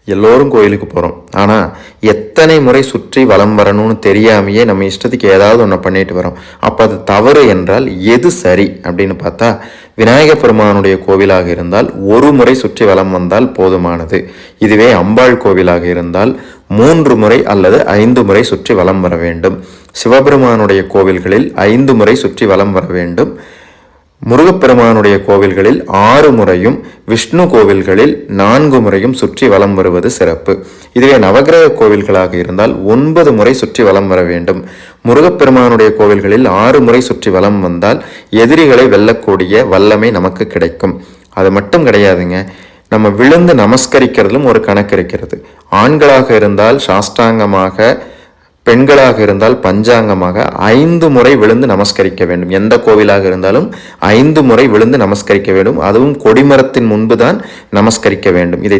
எல்லோரும் கோயிலுக்கு போகிறோம். ஆனால் எத்தனை முறை சுற்றி வலம் வரணும்னு தெரியாமையே நம்ம இஷ்டத்துக்கு ஏதாவது ஒன்று பண்ணிட்டு வரோம். அப்போ அது தவறு என்றால் எது சரி அப்படின்னு பார்த்தா, விநாயகப் பெருமானுடைய கோவிலாக இருந்தால் ஒரு முறை சுற்றி வலம் வந்தால் போதுமானது. இதுவே அம்பாள் கோவிலாக இருந்தால் 3 முறை அல்லது 5 முறை சுற்றி வலம் வர வேண்டும். சிவபெருமானுடைய கோவில்களில் 5 முறை சுற்றி வலம் வர வேண்டும். முருகப்பெருமானுடைய கோவில்களில் 6 முறையும், விஷ்ணு கோவில்களில் 4 முறையும் சுற்றி வலம் வருவது சிறப்பு. இதுவே நவகிரக கோவில்களாக இருந்தால் 9 முறை சுற்றி வலம் வர வேண்டும். முருகப்பெருமானுடைய கோவில்களில் 6 முறை சுற்றி வலம் வந்தால் எதிரிகளை வெல்லக்கூடிய வல்லமை நமக்கு கிடைக்கும். அது மட்டும் கிடையாதுங்க, நம்ம விழுந்து நமஸ்கரிக்கிறதுலும் ஒரு கணக்கு இருக்கிறது. ஆண்களாக இருந்தால் சாஷ்டாங்கமாக, பெண்களாக இருந்தால் பஞ்சாங்கமாக 5 முறை விழுந்து நமஸ்கரிக்க வேண்டும். எந்த கோவிலாக இருந்தாலும் 5 முறை விழுந்து நமஸ்கரிக்க வேண்டும். அதுவும் கொடிமரத்தின் முன்பு தான் நமஸ்கரிக்க வேண்டும். இதை